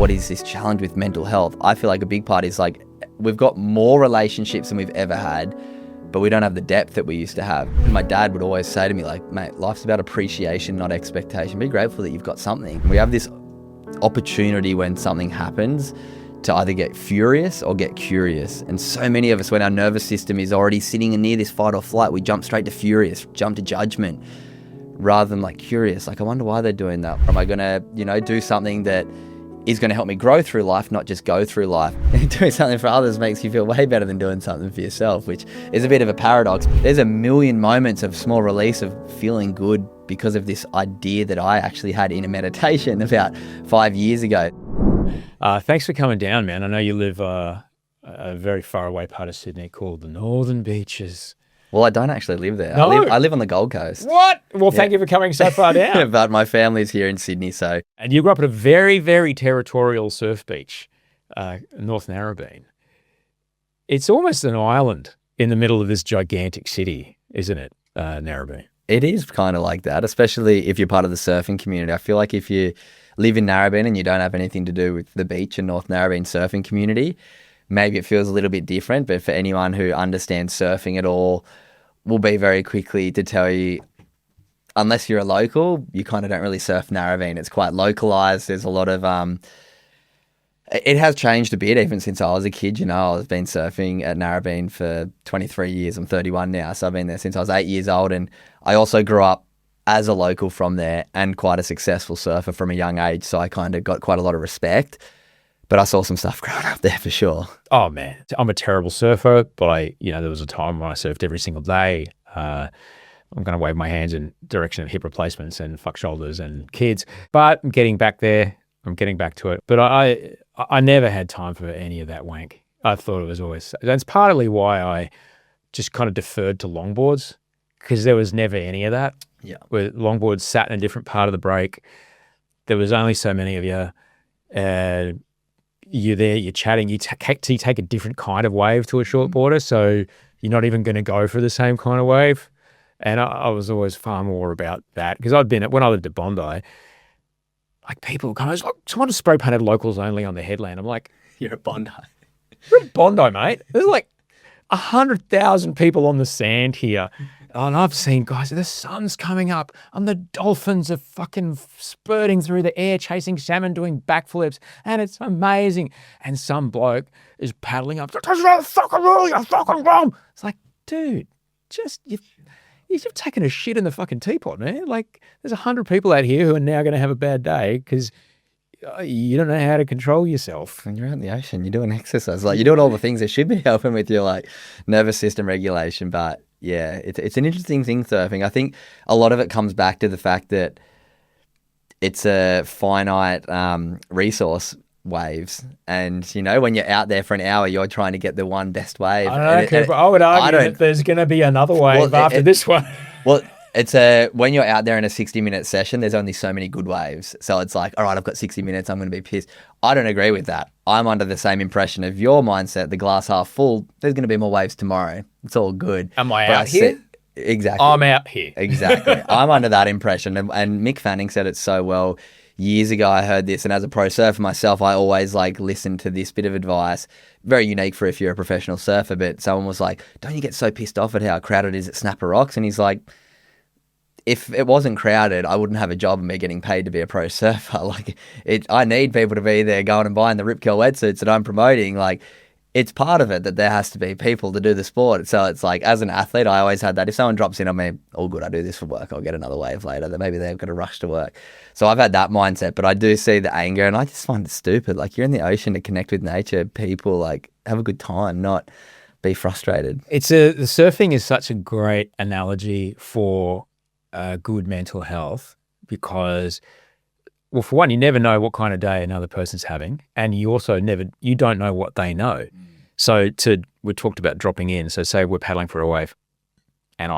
what is this challenge with mental health? I feel like a big part is like, we've got more relationships than we've ever had, but we don't have the depth that we used to have. And my dad would always say to me, like, mate, life's about appreciation, not expectation. Be grateful that you've got something. We have this opportunity when something happens to either get furious or get curious. And so many of us, when our nervous system is already sitting near this fight or flight, we jump straight to furious, jump to judgment, rather than like curious. Like, I wonder why they're doing that. Or am I gonna, do something that is gonna help me grow through life, not just go through life? Doing something for others makes you feel way better than doing something for yourself, which is a bit of a paradox. There's a million moments of small release of feeling good because of this idea that I actually had in a meditation about 5 years ago. Thanks for coming down, man. I know you live a very far away part of Sydney called the Northern Beaches. Well, I don't actually live there. No. I live on the Gold Coast. What? Well, thank you for coming so far down. But my family's here in Sydney, so. And you grew up at a very, very territorial surf beach, North Narrabeen. It's almost an island in the middle of this gigantic city, isn't it, Narrabeen? It is kind of like that, especially if you're part of the surfing community. I feel like if you live in Narrabeen and you don't have anything to do with the beach and North Narrabeen surfing community, maybe it feels a little bit different. But for anyone who understands surfing at all, will be very quickly to tell you, unless you're a local, you kind of don't really surf Narrabeen. It's quite localized. There's a lot of it has changed a bit even since I was a kid. I've been surfing at Narrabeen for 23 years. I'm 31 now, so I've been there since I was 8 years old. And I also grew up as a local from there and quite a successful surfer from a young age, so I kind of got quite a lot of respect. But I saw some stuff growing up there for sure. Oh, man. I'm a terrible surfer, but there was a time when I surfed every single day. I'm going to wave my hands in direction of hip replacements and fuck shoulders and kids. But I'm getting back there. I'm getting back to it. But I never had time for any of that wank. I thought it was always... That's partly why I just kind of deferred to longboards, because there was never any of that. Yeah. Where longboards sat in a different part of the break. There was only so many of you. You're there, you're chatting, you take a different kind of wave to a shortboarder, so you're not even going to go for the same kind of wave. And I was always far more about that, because when I lived at Bondi, like people kind of like, someone just spray painted locals only on the headland. I'm like, You're at Bondi. You're at Bondi, mate. There's like 100,000 people on the sand here. And I've seen guys, the sun's coming up and the dolphins are fucking spurting through the air, chasing salmon, doing backflips, and it's amazing. And some bloke is paddling up. It's like, dude, you've taken a shit in the fucking teapot, man. Like, there's 100 people out here who are now going to have a bad day because you don't know how to control yourself. When you're out in the ocean, you're doing exercise. Like, you're doing all the things that should be helping with your like nervous system regulation, but yeah, it's an interesting thing, surfing. I think a lot of it comes back to the fact that it's a finite resource, waves. And, when you're out there for an hour, you're trying to get the one best wave. I don't know, Cooper. I would argue that there's going to be another wave after this one. Well, it's when you're out there in a 60-minute session, there's only so many good waves. So it's like, all right, I've got 60 minutes, I'm going to be pissed. I don't agree with that. I'm under the same impression of your mindset, the glass half full. There's going to be more waves tomorrow. It's all good. Am I out here? Exactly. I'm out here. Exactly. I'm under that impression. And Mick Fanning said it so well. Years ago, I heard this, and as a pro surfer myself, I always listen to this bit of advice. Very unique for if you're a professional surfer, but someone was like, don't you get so pissed off at how crowded it is at Snapper Rocks? And he's like, if it wasn't crowded, I wouldn't have a job and be getting paid to be a pro surfer. I need people to be there going and buying the Rip Curl wetsuits that I'm promoting. It's part of it that there has to be people to do the sport. So it's like, as an athlete, I always had that. If someone drops in on me, all good, I do this for work, I'll get another wave later. That maybe they've got to rush to work. So I've had that mindset, but I do see the anger, and I just find it stupid. You're in the ocean to connect with nature. People have a good time, not be frustrated. The surfing is such a great analogy for good mental health, because, well, for one, you never know what kind of day another person's having, and you also you don't know what they know. So we talked about dropping in. So say we're paddling for a wave, and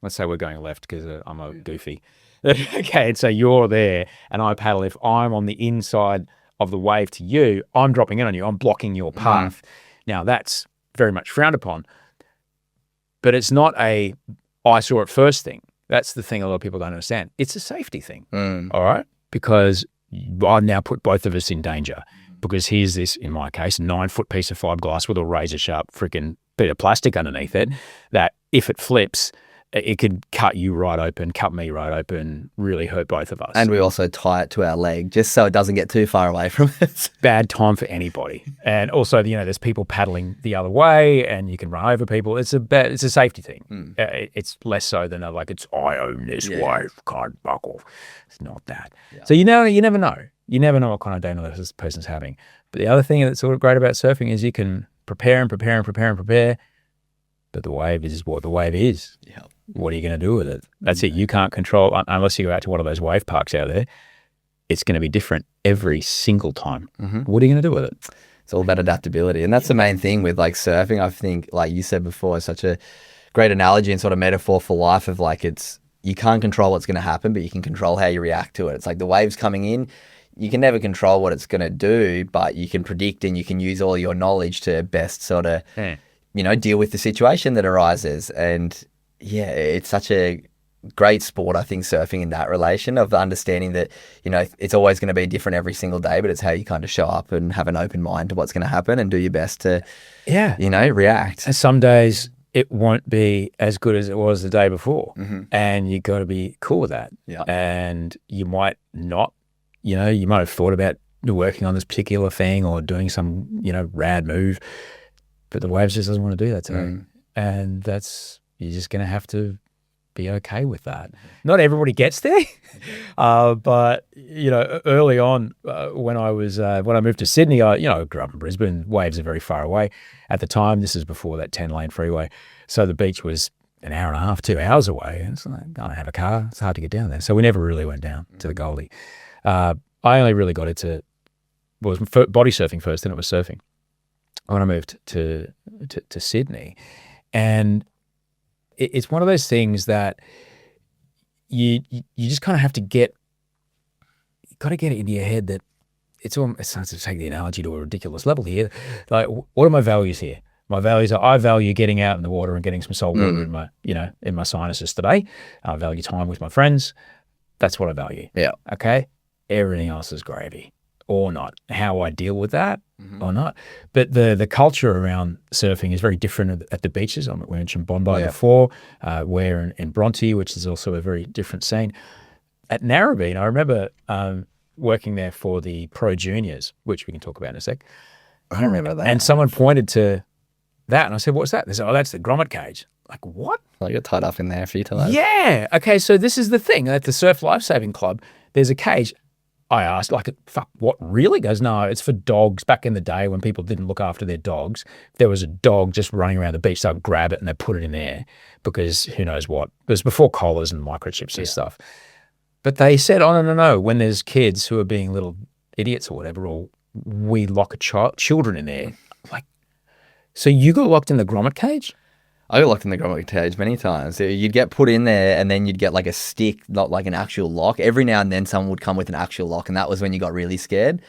let's say we're going left because I'm a goofy. Okay, and so you're there, and I paddle. If I'm on the inside of the wave to you, I'm dropping in on you. I'm blocking your path. Now, that's very much frowned upon, but it's not a I saw it first thing. That's the thing a lot of people don't understand. It's a safety thing, all right? Because I now put both of us in danger because here's this, in my case, 9-foot piece of fiberglass with a razor sharp freaking bit of plastic underneath it that if it flips, it could cut you right open, cut me right open, really hurt both of us. And we also tie it to our leg just so it doesn't get too far away from us. Bad time for anybody. And also, there's people paddling the other way and you can run over people. It's a safety thing. It's less so than it's I own this wave, can't buckle. It's not that. Yeah. So you never know. You never know what kind of day this person's having. But the other thing that's sort of great about surfing is you can prepare and prepare and prepare and prepare. But the wave is what the wave is. Yeah. What are you going to do with it? That's it. You can't control, unless you go out to one of those wave parks out there. It's going to be different every single time. What are you going to do with it? It's all about adaptability. And that's the main thing with surfing. I think, like you said before, it's such a great analogy and sort of metaphor for life of you can't control what's going to happen, but you can control how you react to it. It's like the waves coming in. You can never control what it's going to do, but you can predict and you can use all your knowledge to best sort of, deal with the situation that arises. And yeah, it's such a great sport, I think, surfing in that relation of understanding that, it's always going to be different every single day, but it's how you kind of show up and have an open mind to what's going to happen and do your best to, react. And some days it won't be as good as it was the day before. And you got to be cool with that. Yeah. And you might not, you might have thought about working on this particular thing or doing some, rad move, but the waves just doesn't want to do that today. And you're just going to have to be okay with that. Not everybody gets there, but early on when I moved to Sydney, I grew up in Brisbane. Waves are very far away. At the time, this is before that 10-lane freeway, so the beach was an hour and a half, 2 hours away. And so I don't have a car. It's hard to get down there, so we never really went down to the Goldie. I only really got into body surfing first, then it was surfing when I moved to Sydney, and it's one of those things that you just kind of have to get it into your head that it's not to take the analogy to a ridiculous level here. Like, what are my values here? My values are I value getting out in the water and getting some salt water in my sinuses today. I value time with my friends. That's what I value. Yeah. Okay. Everything else is gravy or not. How I deal with that or not. But the culture around surfing is very different at the beaches. I mentioned Bondi before. We're in Bronte, which is also a very different scene. At Narrabeen, I remember working there for the Pro Juniors, which we can talk about in a sec. I remember that. And someone pointed to that, and I said, "What's that?" They said, "Oh, that's the grommet cage." Like, what? I got tied up in there a few times. Yeah. Okay, so this is the thing. At the Surf Lifesaving Club, there's a cage. I asked, fuck, what, really? He goes, no, it's for dogs. Back in the day when people didn't look after their dogs, if there was a dog just running around the beach, they'd grab it and they'd put it in there because who knows what. It was before collars and microchips and stuff. But they said, oh, no. When there's kids who are being little idiots or whatever, or we lock children in there. Like, so you got locked in the grommet cage? I got locked in the grommet cage many times. You'd get put in there and then you'd get like a stick, not like an actual lock. Every now and then someone would come with an actual lock, and that was when you got really scared.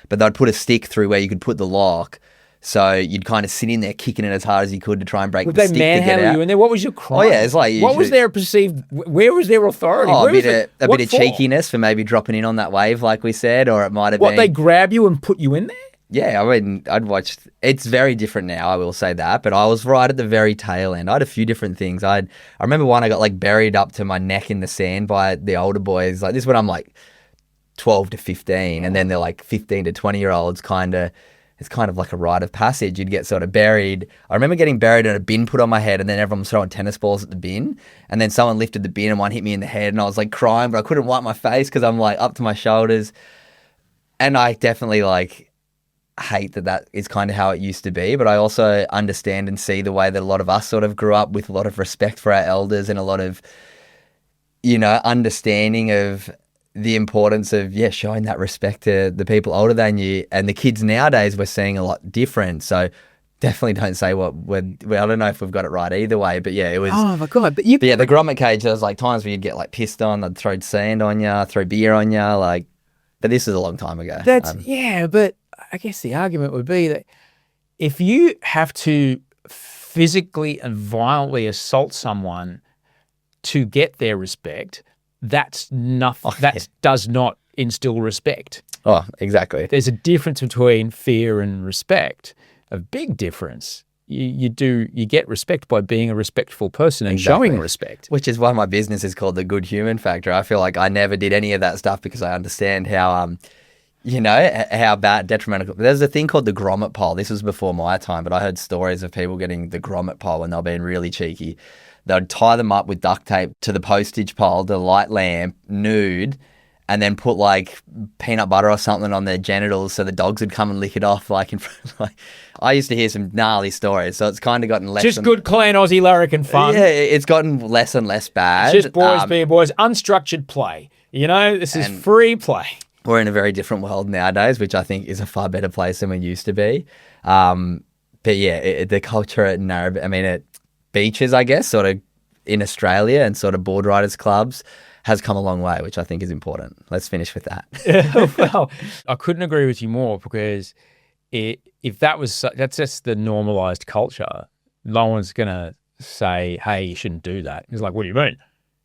But they'd put a stick through where you could put the lock. So you'd kind of sit in there kicking it as hard as you could to try and break the stick to get out. Would they manhandle you in there? What was your crime? Oh, yeah. It's like... What was their perceived... Where was their authority? Oh, a bit of cheekiness for maybe dropping in on that wave, like we said, or it might have been... What, they grab you and put you in there? Yeah, I mean, I'd watched... It's very different now, I will say that, but I was right at the very tail end. I had a few different things. I remember one I got like buried up to my neck in the sand by the older boys. Like this is when I'm like 12 to 15, and then they're like 15 to 20-year-olds kind of... It's kind of like a rite of passage. You'd get sort of buried. I remember getting buried and a bin put on my head, and then everyone was throwing tennis balls at the bin, and then someone lifted the bin and one hit me in the head, and I was like crying, but I couldn't wipe my face because I'm like up to my shoulders. And I definitely like... hate that is kind of how it used to be, but I also understand and see the way that a lot of us sort of grew up with a lot of respect for our elders and a lot of, understanding of the importance of, showing that respect to the people older than you. And the kids nowadays, we're seeing a lot different. So definitely don't say I don't know if we've got it right either way, but yeah, it was. Oh my God. But yeah, the grommet cage, there was like times where you'd get like pissed on, they'd throw sand on you, throw beer on you, like, but this is a long time ago. But I guess the argument would be that if you have to physically and violently assault someone to get their respect, that's nothing. Does not instill respect. Oh, exactly. There's a difference between fear and respect, a big difference. You get respect by being a respectful person and showing respect. Which is why my business is called The Good Human Factor. I feel like I never did any of that stuff because I understand how, how bad, detrimental. There's a thing called the grommet pole. This was before my time, but I heard stories of people getting the grommet pole when they were being really cheeky. They'd tie them up with duct tape to the postage pole, the light lamp, nude, and then put like peanut butter or something on their genitals so the dogs would come and lick it off. Like, I used to hear some gnarly stories, so it's kind of gotten less. Just good, clean Aussie larrikin fun. Yeah, it's gotten less and less bad. It's just boys being boys, unstructured play. This is free play. We're in a very different world nowadays, which I think is a far better place than we used to be. But yeah, the culture at at beaches, I guess, sort of in Australia and sort of board riders clubs has come a long way, which I think is important. Let's finish with that. Well, I couldn't agree with you more because if that's just the normalized culture, no one's going to say, hey, you shouldn't do that. It's like, what do you mean?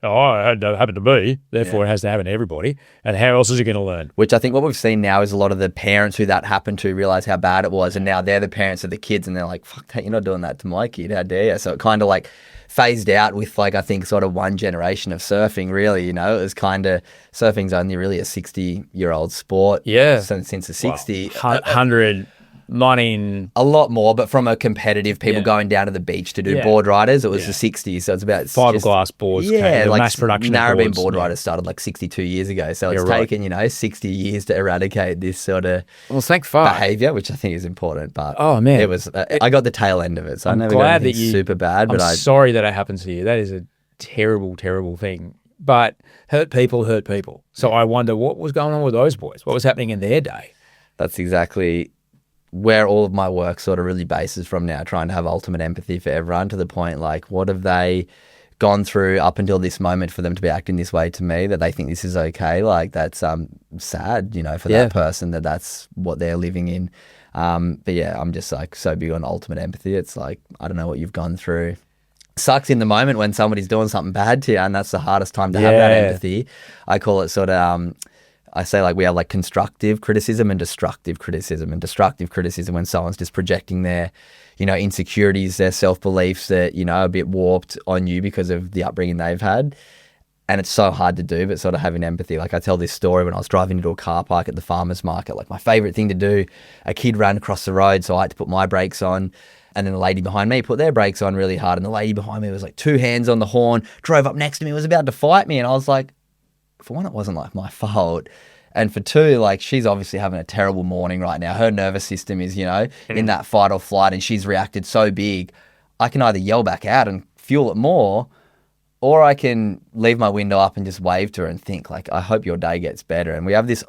Oh, it happened to me, therefore it has to happen to everybody. And how else is he going to learn? Which I think what we've seen now is a lot of the parents who that happened to realize how bad it was, and now they're the parents of the kids, and they're like, fuck that, you're not doing that to my kid, how dare you? So it kind of like phased out with like, I think sort of one generation of surfing really, it was kind of, surfing's only really a 60-year-old sport. Yeah. Since the 60s. 19... A lot more, but from a competitive people going down to the beach to do board riders, it was the 60s. So it's about fiberglass boards. Like mass production. Narrowbeam board riders started like 62 years ago. So it's taken, 60 years to eradicate this sort of behavior, which I think is important. But it was, I got the tail end of it. So I never got anything super bad. But I'm sorry that it happens to you. That is a terrible, terrible thing. But hurt people. So I wonder what was going on with those boys. What was happening in their day? That's exactly where all of my work sort of really bases from now, trying to have ultimate empathy for everyone to the point, like, what have they gone through up until this moment for them to be acting this way to me, that they think this is okay? Like, that's sad, for that person, that's what they're living in. But yeah, I'm just like so big on ultimate empathy. It's like, I don't know what you've gone through. Sucks in the moment when somebody's doing something bad to you, and that's the hardest time to have that empathy. I call it sort of, I say like we have like constructive criticism and destructive criticism. And destructive criticism when someone's just projecting their, insecurities, their self-beliefs that, are a bit warped on you because of the upbringing they've had. And it's so hard to do, but sort of having empathy. Like I tell this story when I was driving into a car park at the farmer's market, like my favorite thing to do, a kid ran across the road, so I had to put my brakes on. And then the lady behind me put their brakes on really hard. And the lady behind me was like 2 hands on the horn, drove up next to me, was about to fight me. And I was like, for one, it wasn't like my fault. And for two, like she's obviously having a terrible morning right now. Her nervous system is, in that fight or flight, and she's reacted so big. I can either yell back out and fuel it more, or I can leave my window up and just wave to her and think like, I hope your day gets better. And we have this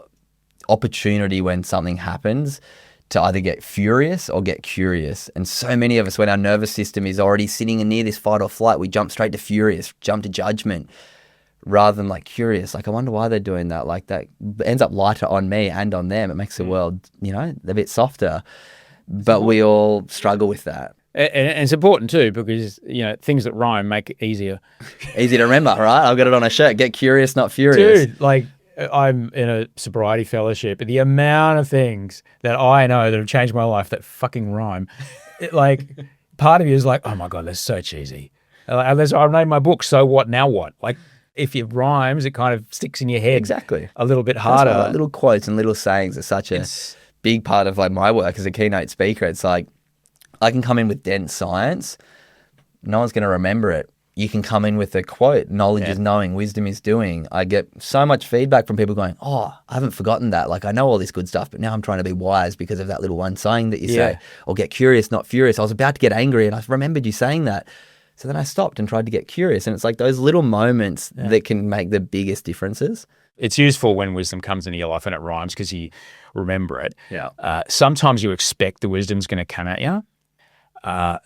opportunity when something happens to either get furious or get curious. And so many of us, when our nervous system is already sitting near this fight or flight, we jump straight to furious, jump to judgment, rather than like curious. Like, I wonder why they're doing that. Like, that ends up lighter on me and on them. It makes the world, a bit softer. But we all struggle with that. And it's important too, because, things that rhyme make it easier. Easy to remember, right? I've got it on a shirt. Get curious, not furious. Dude, like, I'm in a sobriety fellowship. The amount of things that I know that have changed my life that fucking rhyme. Part of you is like, oh my God, that's so cheesy. Unless I named my book, So What, Now What? Like, if it rhymes, it kind of sticks in your head a little bit harder. That's why, little quotes and little sayings are such a big part of like my work as a keynote speaker. It's like I can come in with dense science. No one's going to remember it. You can come in with a quote, knowledge is knowing, wisdom is doing. I get so much feedback from people going, oh, I haven't forgotten that. Like, I know all this good stuff, but now I'm trying to be wise because of that little one saying that you say. Or get curious, not furious. I was about to get angry and I remembered you saying that. So then I stopped and tried to get curious. And it's like those little moments that can make the biggest differences. It's useful when wisdom comes into your life and it rhymes because you remember it. Yeah. Sometimes you expect the wisdom's going to come at you.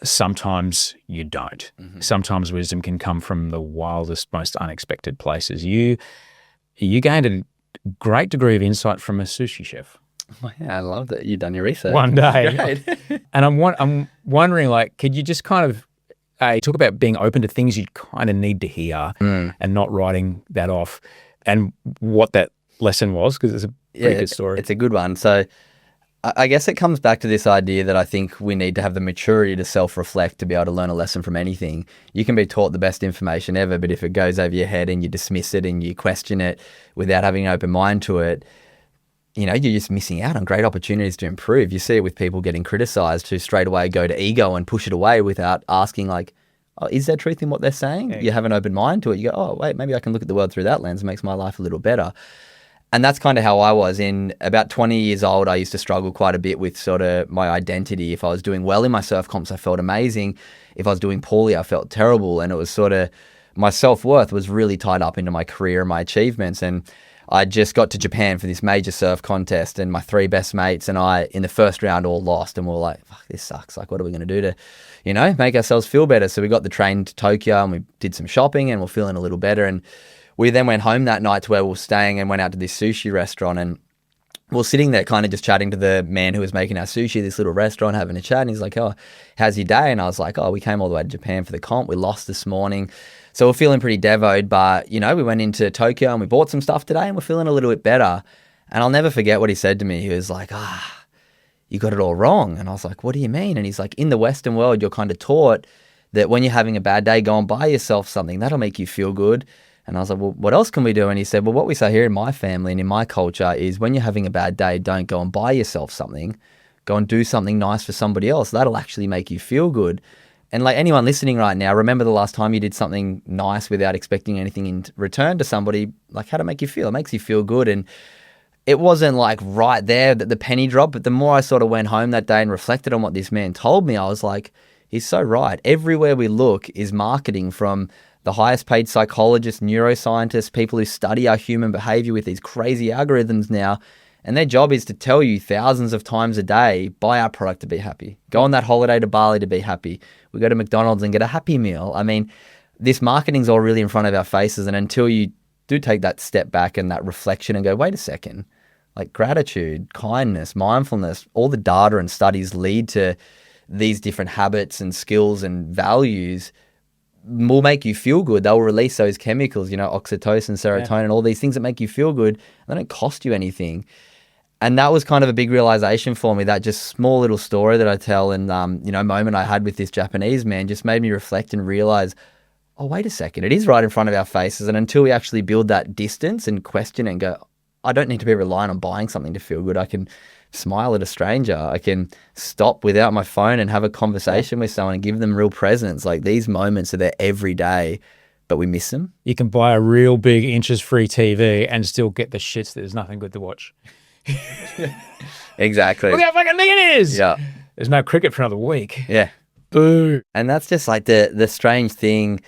Sometimes you don't. Mm-hmm. Sometimes wisdom can come from the wildest, most unexpected places. You gained a great degree of insight from a sushi chef. Oh, yeah, I love that you've done your research. One day. Great. And I'm wondering, like, could you just kind of talk about being open to things you kind of need to hear and not writing that off, and what that lesson was, because it's a pretty good story. It's a good one. So I guess it comes back to this idea that I think we need to have the maturity to self-reflect to be able to learn a lesson from anything. You can be taught the best information ever, but if it goes over your head and you dismiss it and you question it without having an open mind to it, you know, you're just missing out on great opportunities to improve. You see it with people getting criticized who straight away go to ego and push it away without asking, like, oh, is there truth in what they're saying? Yeah. You have an open mind to it. You go, oh, wait, maybe I can look at the world through that lens. It makes my life a little better. And that's kind of how I was. In about 20 years old, I used to struggle quite a bit with sort of my identity. If I was doing well in my surf comps, I felt amazing. If I was doing poorly, I felt terrible. And it was sort of, my self-worth was really tied up into my career and my achievements. And I just got to Japan for this major surf contest, and my 3 best mates and I in the first round all lost, and we were like, fuck, this sucks. Like, what are we going to do to, you know, make ourselves feel better? So we got the train to Tokyo and we did some shopping and we're feeling a little better. And we then went home that night to where we were staying and went out to this sushi restaurant, and we were sitting there kind of just chatting to the man who was making our sushi, this little restaurant, having a chat. And he's like, oh, how's your day? And I was like, oh, we came all the way to Japan for the comp. We lost this morning. So we're feeling pretty devoed, but, you know, we went into Tokyo and we bought some stuff today and we're feeling a little bit better. And I'll never forget what he said to me. He was like, you got it all wrong. And I was like, what do you mean? And he's like, in the Western world, you're kind of taught that when you're having a bad day, go and buy yourself something. That'll make you feel good. And I was like, well, what else can we do? And he said, well, what we say here in my family and in my culture is when you're having a bad day, don't go and buy yourself something. Go and do something nice for somebody else. That'll actually make you feel good. And like anyone listening right now, remember the last time you did something nice without expecting anything in return to somebody. Like, how'd it make you feel? It makes you feel good. And it wasn't like right there that the penny dropped, but the more I sort of went home that day and reflected on what this man told me, I was like, he's so right. Everywhere we look is marketing, from the highest paid psychologists, neuroscientists, people who study our human behavior with these crazy algorithms now. And their job is to tell you thousands of times a day, buy our product to be happy. Go on that holiday to Bali to be happy. We go to McDonald's and get a Happy Meal. I mean, this marketing's all really in front of our faces. And until you do take that step back and that reflection and go, wait a second, like gratitude, kindness, mindfulness, all the data and studies lead to these different habits and skills and values will make you feel good. They'll release those chemicals, you know, oxytocin, serotonin, all these things that make you feel good. They don't cost you anything. And that was kind of a big realization for me, that just small little story that I tell and, you know, moment I had with this Japanese man just made me reflect and realize, oh, wait a second, it is right in front of our faces. And until we actually build that distance and question and go, I don't need to be reliant on buying something to feel good. I can smile at a stranger. I can stop without my phone and have a conversation with someone and give them real presence. Like, these moments are there every day, but we miss them. You can buy a real big inches-free TV and still get the shits that there's nothing good to watch. Exactly. Look how fucking big it is. Yeah. There's no cricket for another week. Yeah. Boo. And that's just like the strange thing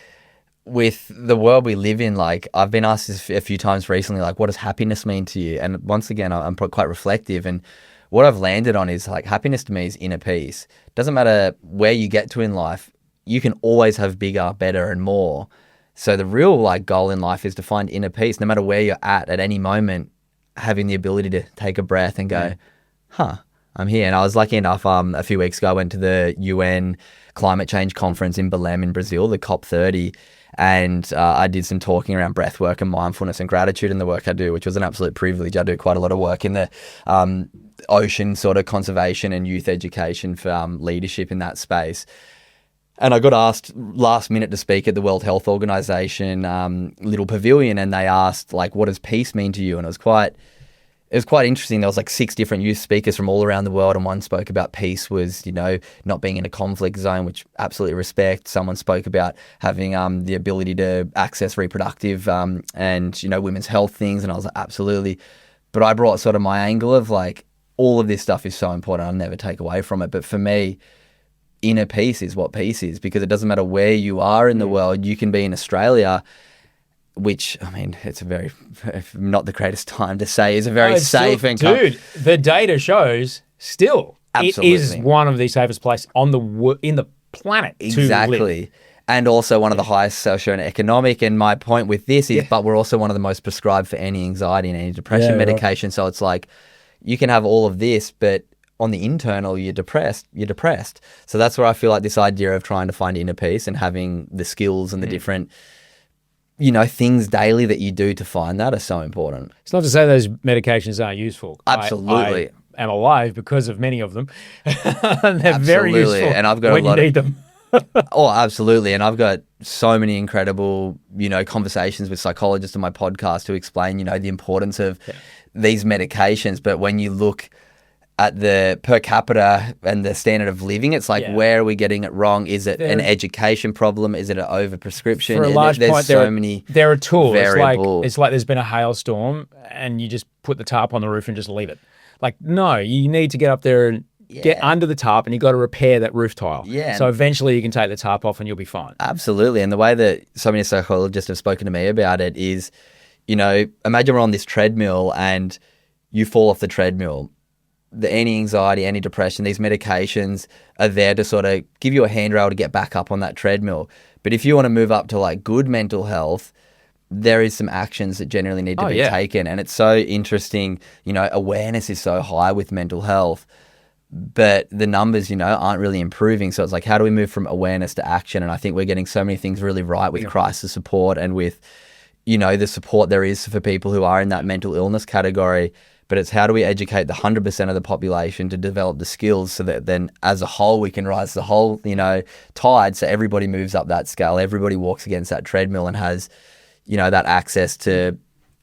with the world we live in. Like, I've been asked this a few times recently, like, what does happiness mean to you? And once again, I'm quite reflective, and what I've landed on is like, happiness to me is inner peace. Doesn't matter where you get to in life, you can always have bigger, better, and more. So the real like goal in life is to find inner peace, no matter where you're at any moment, having the ability to take a breath and go, I'm here. And I was lucky enough, a few weeks ago, I went to the UN climate change conference in Belém in Brazil, the COP30. And I did some talking around breath work and mindfulness and gratitude in the work I do, which was an absolute privilege. I do quite a lot of work in the ocean sort of conservation and youth education for leadership in that space. And I got asked last minute to speak at the World Health Organization little pavilion, and they asked, like, what does peace mean to you? And it was quite interesting. There was like 6 different youth speakers from all around the world, and one spoke about peace was, you know, not being in a conflict zone, which absolutely respect. Someone spoke about having the ability to access reproductive and, you know, women's health things, and I was like, absolutely. But I brought sort of my angle of like, all of this stuff is so important. I'll never take away from it. But for me, inner peace is what peace is, because it doesn't matter where you are in the world. You can be in Australia, which, I mean, it's a very, not the greatest time to say, is a very safe and... Dude, the data shows still absolutely. It is one of the safest places in the planet exactly. to live. And also one of the highest socio and economic. And my point with this is, but we're also one of the most prescribed for any anxiety and any depression medication. Right. So it's like, you can have all of this, but on the internal, you're depressed. So that's where I feel like this idea of trying to find inner peace and having the skills and the different things daily that you do to find that are so important. It's not to say those medications aren't useful. Absolutely. I am alive because of many of them. And they're very useful and I've got when you need them. Oh, absolutely. And I've got so many incredible, conversations with psychologists on my podcast who explain, the importance of these medications. But when you look at the per capita and the standard of living, it's like, where are we getting it wrong? Is it an education problem? Is it an overprescription? For a large point, there are tools. Variables. It's like there's been a hailstorm and you just put the tarp on the roof and just leave it. Like, no, you need to get up there and get under the tarp, and you've got to repair that roof tile. Yeah. So eventually you can take the tarp off and you'll be fine. Absolutely. And the way that so many psychologists have spoken to me about it is, imagine we're on this treadmill and you fall off the treadmill. The anti-anxiety, anti-depression, these medications are there to sort of give you a handrail to get back up on that treadmill. But if you want to move up to like good mental health, there is some actions that generally need to be taken. And it's so interesting, awareness is so high with mental health, but the numbers, aren't really improving. So it's like, how do we move from awareness to action? And I think we're getting so many things really right with crisis support and with, the support there is for people who are in that mental illness category. But it's how do we educate the 100% of the population to develop the skills so that then as a whole we can rise the whole, tide, so everybody moves up that scale, everybody walks against that treadmill and has, that access to,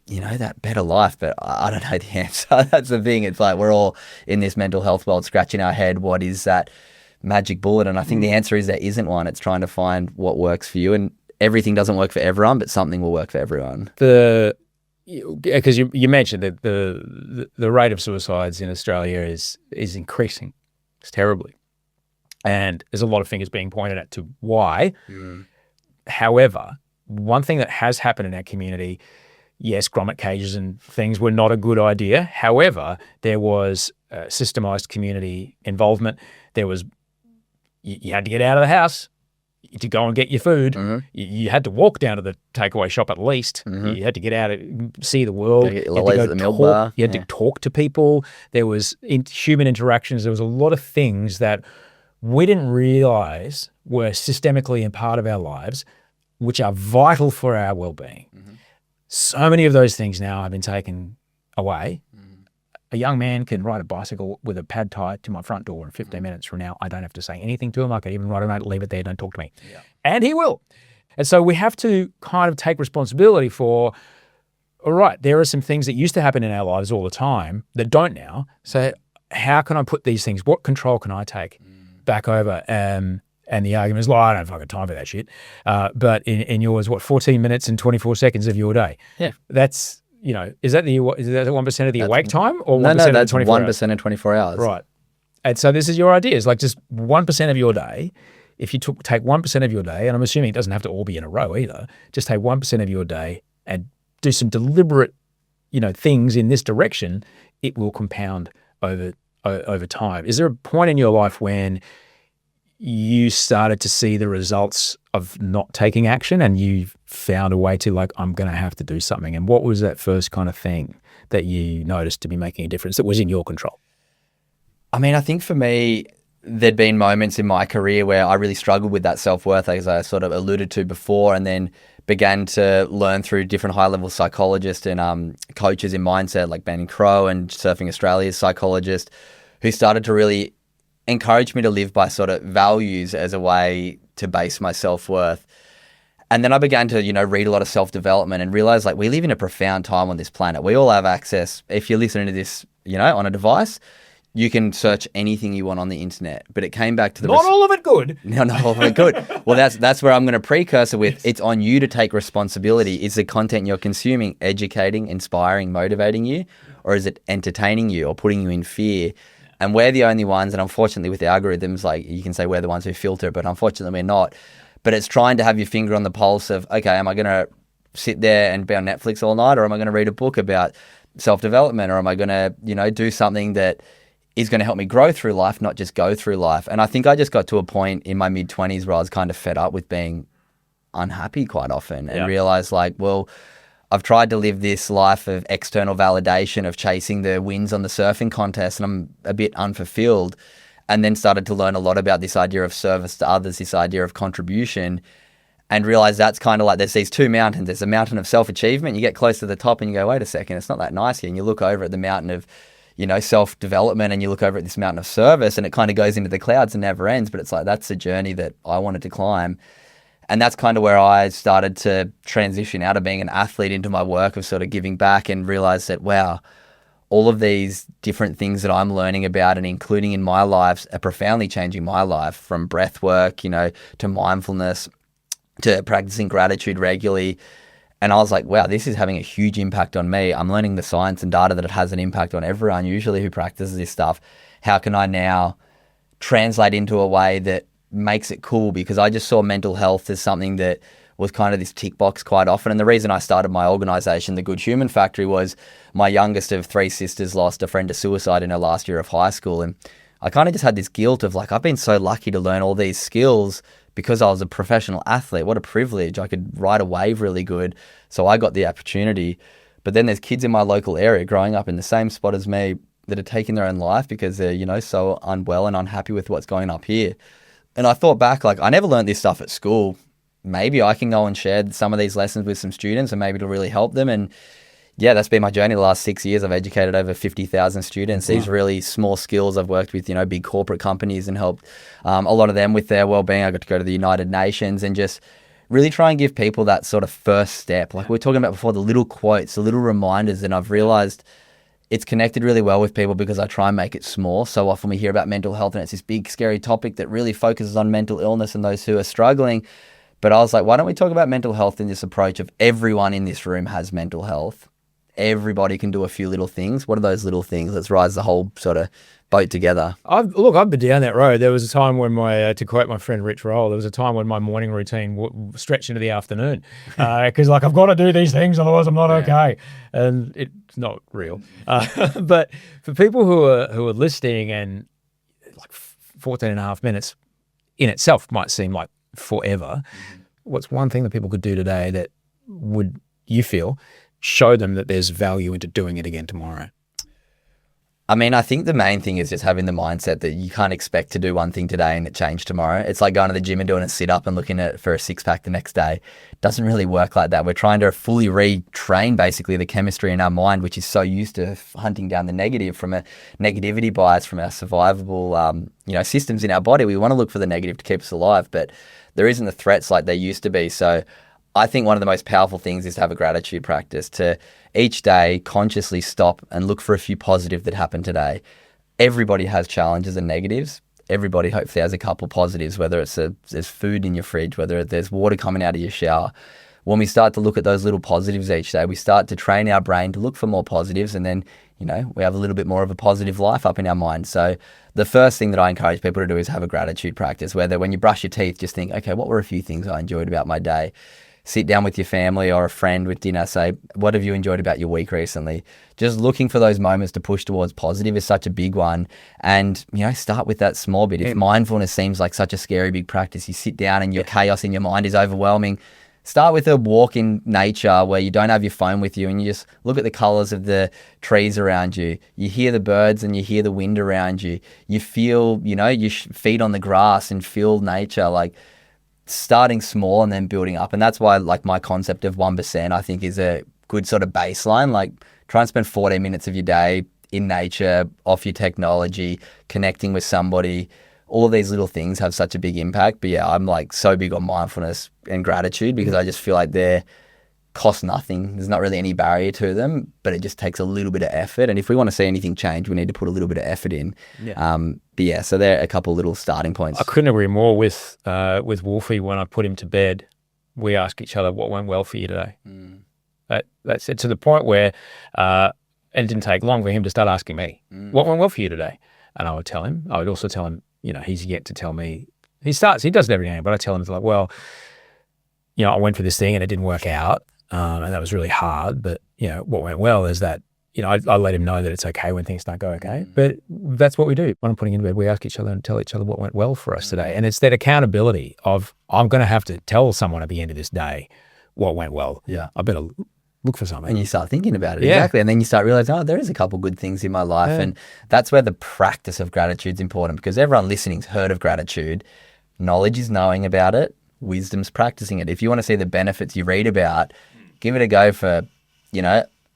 that better life. But I don't know the answer. That's the thing. It's like we're all in this mental health world scratching our head. What is that magic bullet? And I think the answer is there isn't one. It's trying to find what works for you. And everything doesn't work for everyone, but something will work for everyone. Because you mentioned that the rate of suicides in Australia is increasing. It's terribly. And there's a lot of fingers being pointed at to why. However, one thing that has happened in our community, yes, grommet cages and things were not a good idea. However, there was systemized community involvement. There was, you had to get out of the house to go and get your food. You had to walk down to the takeaway shop at least. You had to get out and see the world. You had to talk to people. There was human interactions. There was a lot of things that we didn't realize were systemically a part of our lives, which are vital for our well-being. So many of those things now have been taken away. A young man can ride a bicycle with a pad tied to my front door in 15 minutes from now. I don't have to say anything to him. I can even write a note, leave it there, don't talk to me. And he will. And so we have to kind of take responsibility for, all right, there are some things that used to happen in our lives all the time that don't now. So how can I put these things, what control can I take back over? And the argument is, well, I don't have fucking time for that shit. But in yours, 14 minutes and 24 seconds of your day? That's, is that 1% of the awake time or 1% of the 24 hours? 1% of 24 hours. Right. And so this is your idea. It's like just 1% of your day. If you take 1% of your day, and I'm assuming it doesn't have to all be in a row either, just take 1% of your day and do some deliberate, things in this direction, it will compound over time. Is there a point in your life when you started to see the results of not taking action and you found a way to I'm going to have to do something? And what was that first kind of thing that you noticed to be making a difference that was in your control? I mean, I think for me, there'd been moments in my career where I really struggled with that self-worth, as I sort of alluded to before, and then began to learn through different high-level psychologists and coaches in mindset like Ben Crow and Surfing Australia's psychologist, who started to really encouraged me to live by sort of values as a way to base my self-worth. And then I began to, read a lot of self-development and realize we live in a profound time on this planet. We all have access. If you're listening to this, on a device, you can search anything you want on the internet. But it came back to the... Not all of it good. No, not all of it good. Well, that's where I'm going to precursor with. It's on you to take responsibility. Is the content you're consuming educating, inspiring, motivating you? Or is it entertaining you or putting you in fear? And we're the only ones, and unfortunately with the algorithms, you can say we're the ones who filter, but unfortunately we're not. But it's trying to have your finger on the pulse of, okay, am I going to sit there and be on Netflix all night, or am I going to read a book about self-development, or am I going to, do something that is going to help me grow through life, not just go through life? And I think I just got to a point in my mid-20s where I was kind of fed up with being unhappy quite often and realized I've tried to live this life of external validation, of chasing the wins on the surfing contest, and I'm a bit unfulfilled. And then started to learn a lot about this idea of service to others, this idea of contribution. and realize that's kind of like there's these two mountains. There's a mountain of self-achievement. You get close to the top and you go, wait a second, it's not that nice here. And you look over at the mountain of, self-development, and you look over at this mountain of service, and it kind of goes into the clouds and never ends. But it's like, that's the journey that I wanted to climb. And that's kind of where I started to transition out of being an athlete into my work of sort of giving back, and realize that, wow, all of these different things that I'm learning about and including in my life are profoundly changing my life, from breath work, to mindfulness, to practicing gratitude regularly. And I was like, wow, this is having a huge impact on me. I'm learning the science and data that it has an impact on everyone usually who practices this stuff. How can I now translate into a way that makes it cool? Because I just saw mental health as something that was kind of this tick box quite often. And the reason I started my organization, the Good Human Factory, was my youngest of three sisters lost a friend to suicide in her last year of high school. And I kind of just had this guilt of like, I've been so lucky to learn all these skills because I was a professional athlete. What a privilege. I could ride a wave really good. So I got the opportunity. But then there's kids in my local area growing up in the same spot as me that are taking their own life because they're, so unwell and unhappy with what's going up here. And I thought back, like, I never learned this stuff at school. Maybe I can go and share some of these lessons with some students, and maybe it'll really help them. And yeah, that's been my journey the last 6 years. I've educated over 50,000 students. Wow. These really small skills. I've worked with, big corporate companies and helped a lot of them with their well-being. I got to go to the United Nations and just really try and give people that sort of first step. Like we were talking about before, the little quotes, the little reminders. And I've realized it's connected really well with people because I try and make it small. So often we hear about mental health and it's this big, scary topic that really focuses on mental illness and those who are struggling. But I was like, why don't we talk about mental health in this approach of everyone in this room has mental health. Everybody can do a few little things. What are those little things? Let's rise the whole sort of boat together. I've been down that road. There was a time when to quote my friend Rich Roll, there was a time when my morning routine stretched into the afternoon because I've got to do these things, otherwise I'm not okay. And it's not real. But for people who are listening, and like 14 and a half minutes in itself might seem like forever. What's one thing that people could do today that would, you feel, show them that there's value into doing it again tomorrow? I mean, I think the main thing is just having the mindset that you can't expect to do one thing today and it change tomorrow. It's like going to the gym and doing a sit-up and looking for a six-pack the next day. It doesn't really work like that. We're trying to fully retrain basically the chemistry in our mind, which is so used to hunting down the negative from a negativity bias from our survivable systems in our body. We want to look for the negative to keep us alive, but there isn't the threats like there used to be. So I think one of the most powerful things is to have a gratitude practice, to each day consciously stop and look for a few positive that happened today. Everybody has challenges and negatives. Everybody hopefully has a couple positives, whether it's there's food in your fridge, whether there's water coming out of your shower. When we start to look at those little positives each day, we start to train our brain to look for more positives, and then, we have a little bit more of a positive life up in our mind. So the first thing that I encourage people to do is have a gratitude practice, whether when you brush your teeth, just think, okay, what were a few things I enjoyed about my day? Sit down with your family or a friend with dinner, say, what have you enjoyed about your week recently? Just looking for those moments to push towards positive is such a big one. And, start with that small bit. If mindfulness seems like such a scary big practice, you sit down and your chaos in your mind is overwhelming. Start with a walk in nature where you don't have your phone with you and you just look at the colors of the trees around you. You hear the birds and you hear the wind around you. You feel, your feet on the grass and feel nature. Like, starting small and then building up. And that's why my concept of 1% I think is a good sort of baseline. Like, try and spend 14 minutes of your day in nature, off your technology, connecting with somebody. All of these little things have such a big impact. But yeah, I'm so big on mindfulness and gratitude because I just feel like they're cost nothing. There's not really any barrier to them, but it just takes a little bit of effort. And if we want to see anything change, we need to put a little bit of effort in. But yeah, so there are a couple little starting points. I couldn't agree more with Wolfie. When I put him to bed, we ask each other, what went well for you today? That's it, to the point where, and it didn't take long for him to start asking me, what went well for you today? And I would tell him. I would also tell him, he's yet to tell me. He does it every now and then, but I tell him, I went for this thing and it didn't work out. And that was really hard, but what went well is that, I let him know that it's okay when things don't go okay, but that's what we do. When I'm putting in bed, we ask each other and tell each other what went well for us today. And it's that accountability of, I'm going to have to tell someone at the end of this day what went well. Yeah. I better look for something. And you start thinking about it. Yeah. Exactly. And then you start realizing, there is a couple good things in my life. Yeah. And that's where the practice of gratitude is important, because everyone listening's heard of gratitude. Knowledge is knowing about it. wisdom's practicing it. If you want to see the benefits you read about, give it a go for,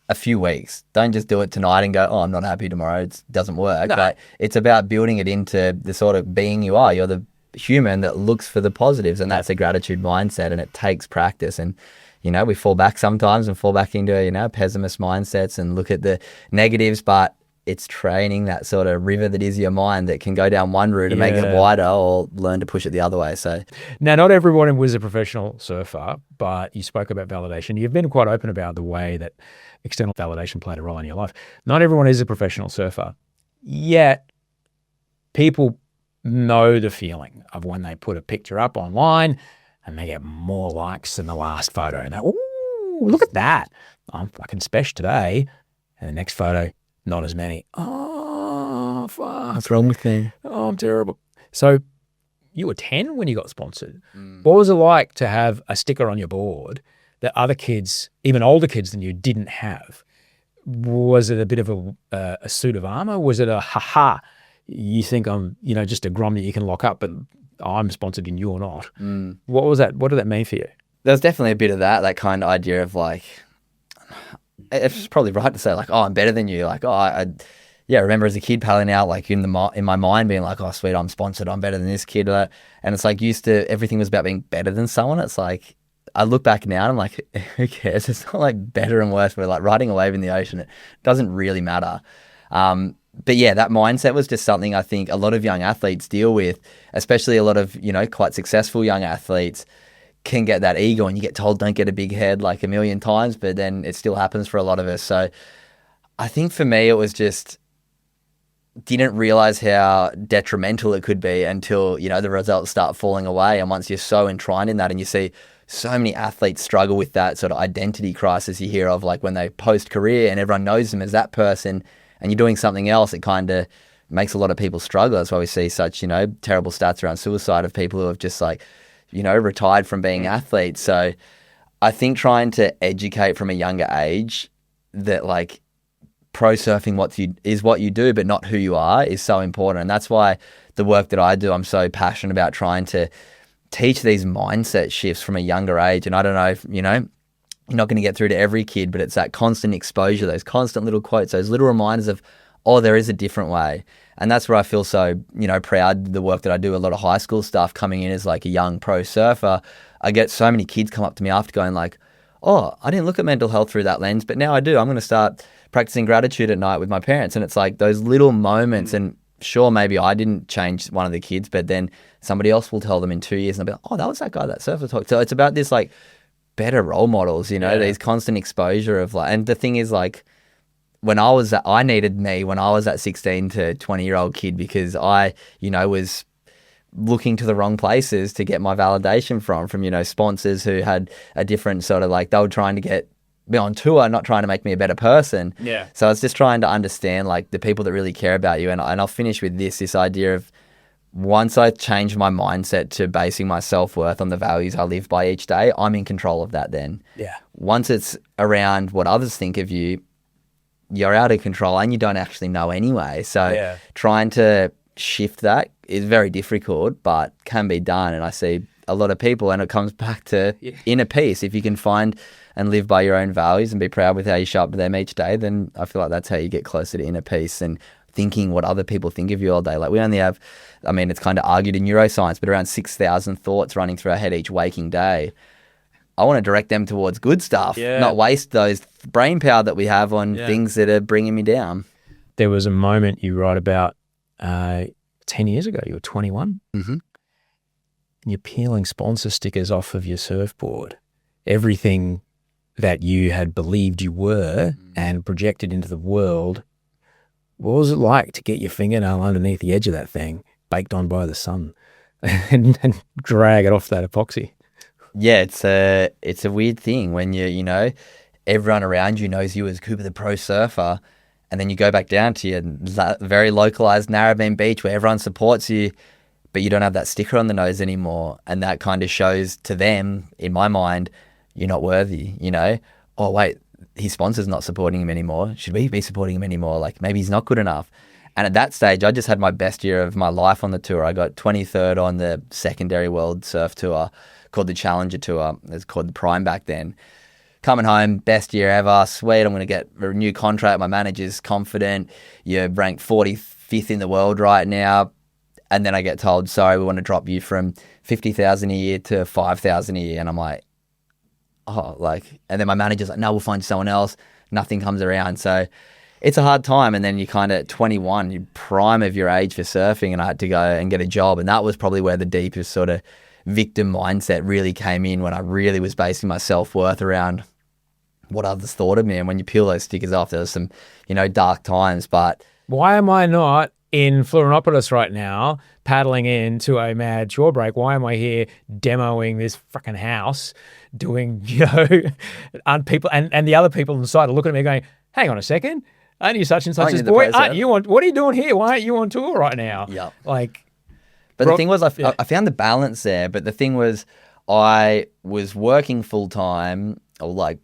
a few weeks. Don't just do it tonight and go, oh, I'm not happy tomorrow. It doesn't work. No. But it's about building it into the sort of being you are. You're the human that looks for the positives, and that's a gratitude mindset, and it takes practice. And, we fall back sometimes and fall back into, pessimist mindsets and look at the negatives, but it's training that sort of river that is your mind that can go down one route and make it wider, or learn to push it the other way. So now, not everyone was a professional surfer, but you spoke about validation. You've been quite open about the way that external validation played a role in your life. Not everyone is a professional surfer, yet people know the feeling of when they put a picture up online and they get more likes than the last photo. And they, ooh, look at that. I'm fucking special today. And the next photo, not as many. Oh, fuck. what's wrong with me? Oh, I'm terrible. So you were 10 when you got sponsored. What was it like to have a sticker on your board that other kids, even older kids than you, didn't have? Was it a bit of a suit of armor? Was it a ha-ha, you think I'm, just a grom that you can lock up, but I'm sponsored and you're not? What was that? What did that mean for you? There's definitely a bit of that kind of idea of like, it's probably right to say like, oh, I'm better than you. Like, oh, I remember as a kid paddling out, like in my mind being like, oh, sweet, I'm sponsored, I'm better than this kid. And it's like everything was about being better than someone. It's like, I look back now and I'm like, who cares? It's not like better and worse. We're like riding a wave in the ocean. It doesn't really matter. But yeah, that mindset was just something I think a lot of young athletes deal with, especially a lot of, quite successful young athletes can get that ego, and you get told don't get a big head like a million times, but then it still happens for a lot of us. So I think for me, it was just didn't realize how detrimental it could be until, the results start falling away. And once you're so entwined in that and you see so many athletes struggle with that sort of identity crisis you hear of, like when they post career and everyone knows them as that person and you're doing something else, it kind of makes a lot of people struggle. That's why we see such, terrible stats around suicide of people who have just like, retired from being athletes. So I think trying to educate from a younger age that like pro surfing is what you do, but not who you are, is so important. And that's why the work that I do, I'm so passionate about trying to teach these mindset shifts from a younger age. And I don't know if, you're not going to get through to every kid, but it's that constant exposure, those constant little quotes, those little reminders of, oh, there is a different way. And that's where I feel so, proud, the work that I do, a lot of high school stuff coming in as like a young pro surfer. I get so many kids come up to me after going like, oh, I didn't look at mental health through that lens, but now I do. I'm going to start practicing gratitude at night with my parents. And it's like those little moments, and sure, maybe I didn't change one of the kids, but then somebody else will tell them in 2 years and they'll be like, oh, that was that guy that surfer talked. So it's about this like better role models, these constant exposure of like, and the thing is like, when I needed me when I was that 16 to 20-year-old kid, because I, was looking to the wrong places to get my validation from, sponsors who had a different sort of like, they were trying to get me on tour, not trying to make me a better person. Yeah. So I was just trying to understand like the people that really care about you. And I'll finish with this idea of, once I changed my mindset to basing my self-worth on the values I live by each day, I'm in control of that then. Yeah. Once it's around what others think of you, you're out of control and you don't actually know anyway. So trying to shift that is very difficult, but can be done. And I see a lot of people, and it comes back to inner peace. If you can find and live by your own values and be proud with how you show up to them each day, then I feel like that's how you get closer to inner peace and thinking what other people think of you all day. Like we only have, it's kind of argued in neuroscience, but around 6,000 thoughts running through our head each waking day. I want to direct them towards good stuff, not waste those brain power that we have on things that are bringing me down. There was a moment you write about 10 years ago, you were 21, and you're peeling sponsor stickers off of your surfboard. Everything that you had believed you were and projected into the world, what was it like to get your fingernail underneath the edge of that thing, baked on by the sun, and drag it off that epoxy? Yeah, it's a weird thing when everyone around you knows you as Cooper the pro surfer, and then you go back down to your very localized Narrabeen beach where everyone supports you, but you don't have that sticker on the nose anymore, and that kind of shows to them, in my mind, you're not worthy. Oh wait, his sponsor's not supporting him anymore. Should we be supporting him anymore? Like maybe he's not good enough. And at that stage, I just had my best year of my life on the tour. I got 23rd on the secondary world surf tour called the Challenger Tour. It's called the Prime back then. Coming home, best year ever. Sweet, I'm going to get a new contract. My manager's confident. You're ranked 45th in the world right now. And then I get told, sorry, we want to drop you from 50,000 a year to 5,000 a year. And I'm like, oh, like, and then my manager's like, no, we'll find someone else. Nothing comes around. So it's a hard time. And then you kind of, 21, you're prime of your age for surfing. And I had to go and get a job. And that was probably where the deepest sort of victim mindset really came in, when I really was basing my self-worth around what others thought of me. And when you peel those stickers off, there was some, dark times. But why am I not in Florianopolis right now, paddling into a mad shore break? Why am I here demoing this fucking house, doing, people, and the other people on the side are looking at me going, hang on a second, aren't you such and such's boy? Aren't you on, what are you doing here? Why aren't you on tour right now? Yeah. But the thing was, I found the balance there. But the thing was, I was working full time, or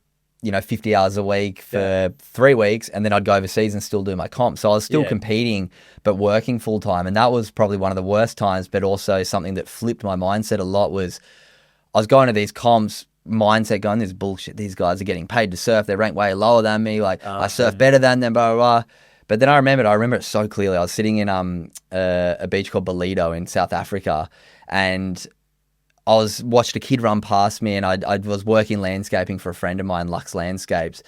50 hours a week for 3 weeks, and then I'd go overseas and still do my comp. So I was still competing, but working full time. And that was probably one of the worst times, but also something that flipped my mindset a lot. Was I was going to these comps, mindset going, this bullshit, these guys are getting paid to surf. They're ranked way lower than me. I surf better than them, blah, blah, blah. But then I remember it so clearly. I was sitting in a beach called Balido in South Africa, and I watched a kid run past me, and I was working landscaping for a friend of mine, Lux Landscapes,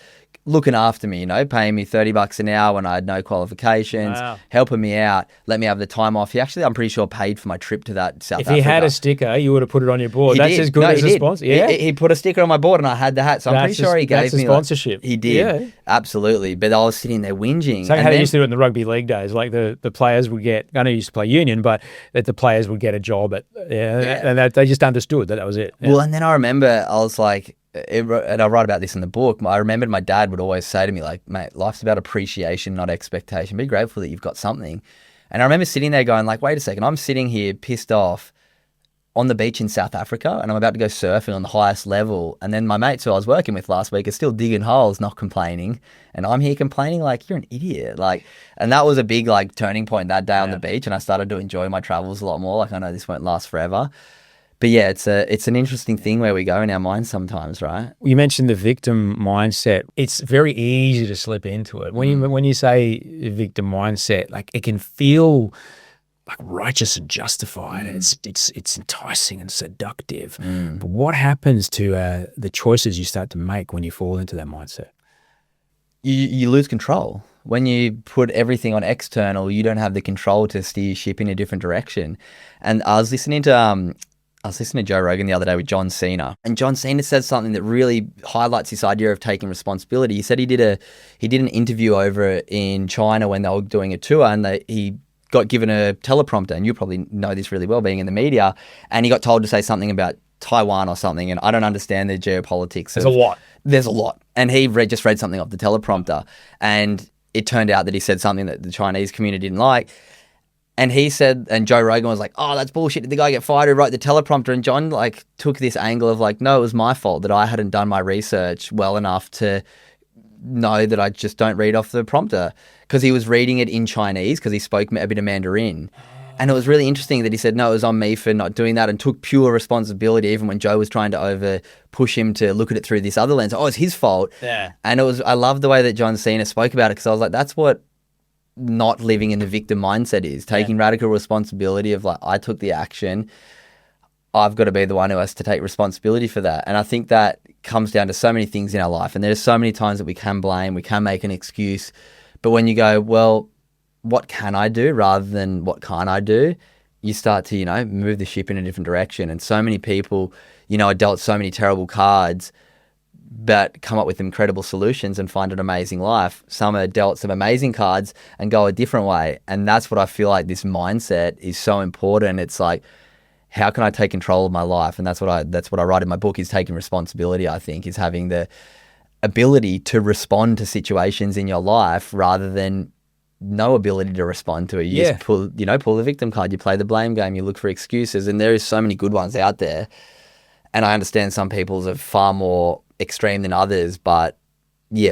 looking after me, paying me $30 an hour when I had no qualifications, helping me out, let me have the time off. He actually, I'm pretty sure, paid for my trip to that South Africa. If he had a sticker, you would have put it on your board. That's as good as a sponsor. Yeah, he put a sticker on my board, and I had the hat. So I'm pretty sure he gave me a sponsorship. He did, absolutely. But I was sitting there whinging. So how they used to do it in the rugby league days. Like the players would get, I know you used to play union, but that the players would get a job at, and they just understood that was it. Yeah. Well, and then I remember I was like, and I write about this in the book, I remembered my dad would always say to me, like, mate, life's about appreciation, not expectation. Be grateful that you've got something. And I remember sitting there going, like, wait a second, I'm sitting here pissed off on the beach in South Africa, and I'm about to go surfing on the highest level. And then my mates who I was working with last week are still digging holes, not complaining. And I'm here complaining, like, you're an idiot. And that was a big, turning point that day on the beach. And I started to enjoy my travels a lot more. I know this won't last forever. But yeah, it's an interesting thing where we go in our minds sometimes, right? You mentioned the victim mindset. It's very easy to slip into it. When you say victim mindset, it can feel like righteous and justified. It's enticing and seductive. But what happens to the choices you start to make when you fall into that mindset? You lose control. When you put everything on external, you don't have the control to steer your ship in a different direction. And I was listening to Joe Rogan the other day with John Cena, and John Cena said something that really highlights this idea of taking responsibility. He said he did an interview over in China when they were doing a tour, and he got given a teleprompter, and you probably know this really well being in the media, and he got told to say something about Taiwan or something, and I don't understand the geopolitics. There's a lot. And he just read something off the teleprompter, and it turned out that he said something that the Chinese community didn't like. And he said, and Joe Rogan was like, oh, that's bullshit. Did the guy get fired who wrote the teleprompter? And John took this angle of no, it was my fault that I hadn't done my research well enough to know that I just don't read off the prompter, because he was reading it in Chinese because he spoke a bit of Mandarin. And it was really interesting that he said, no, it was on me for not doing that, and took pure responsibility even when Joe was trying to over push him to look at it through this other lens. Oh, it's his fault. Yeah. And I love the way that John Cena spoke about it, because I was like, that's what not living in the victim mindset is. Taking radical responsibility of I took the action. I've got to be the one who has to take responsibility for that. And I think that comes down to so many things in our life. And there's so many times that we can blame, we can make an excuse. But when you go, well, what can I do rather than what can't I do? You start to, move the ship in a different direction. And so many people, are dealt so many terrible cards, but come up with incredible solutions and find an amazing life. Some are dealt some amazing cards and go a different way. And that's what I feel like this mindset is so important. It's how can I take control of my life? And that's what I write in my book, is taking responsibility, I think, is having the ability to respond to situations in your life rather than no ability to respond to it. You just pull the victim card, you play the blame game, you look for excuses. And there is so many good ones out there. And I understand some people's are far more extreme than others, but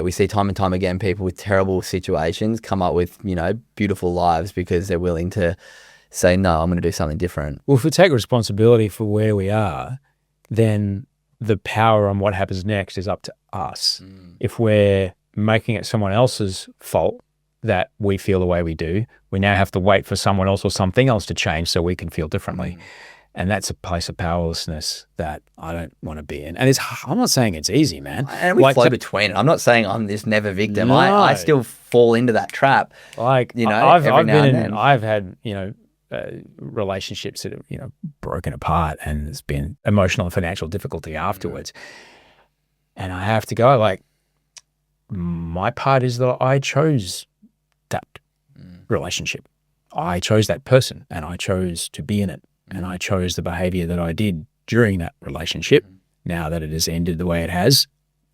we see time and time again people with terrible situations come up with, beautiful lives because they're willing to say, no, I'm going to do something different. Well, if we take responsibility for where we are, then the power on what happens next is up to us. If we're making it someone else's fault that we feel the way we do, we now have to wait for someone else or something else to change so we can feel differently. And that's a place of powerlessness that I don't want to be in. And I'm not saying it's easy, man. And we flow between it. I'm not saying I'm this never victim. No. I still fall into that trap. Like, I've had, relationships that have, broken apart, and there's been emotional and financial difficulty afterwards. And I have to go, like, my part is that I chose that relationship. I chose that person, and I chose to be in it. And I chose the behavior that I did during that relationship. Now that it has ended the way it has,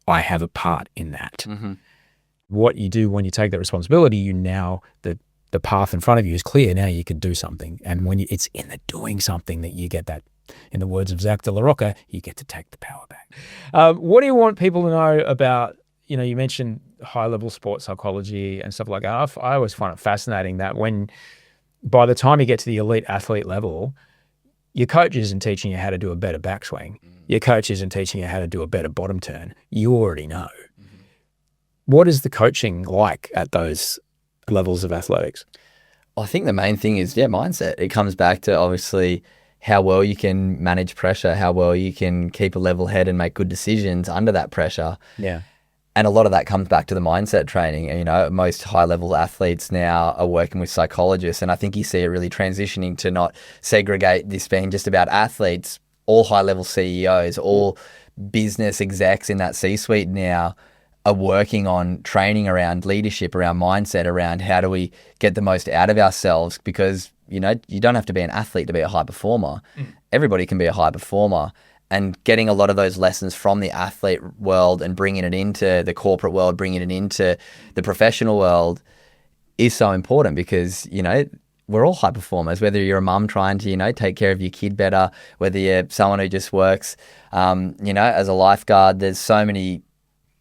I have a part in that. What you do when you take that responsibility, the path in front of you is clear. Now you can do something. And when it's in the doing something that you get that, in the words of Zach De La Rocca, you get to take the power back. What do you want people to know about, you mentioned high-level sports psychology and stuff like that. I always find it fascinating that by the time you get to the elite athlete level, your coach isn't teaching you how to do a better backswing. Your coach isn't teaching you how to do a better bottom turn. You already know. What is the coaching like at those levels of athletics? I think the main thing is, mindset. It comes back to obviously how well you can manage pressure, how well you can keep a level head and make good decisions under that pressure. Yeah. And a lot of that comes back to the mindset training. And, most high-level athletes now are working with psychologists. And I think you see it really transitioning to not segregate this being just about athletes. All high-level CEOs, all business execs in that C-suite now are working on training around leadership, around mindset, around how do we get the most out of ourselves, because, you don't have to be an athlete to be a high performer. Everybody can be a high performer. And getting a lot of those lessons from the athlete world and bringing it into the corporate world, bringing it into the professional world is so important, because, we're all high performers, whether you're a mum trying to, take care of your kid better, whether you're someone who just works, as a lifeguard. There's so many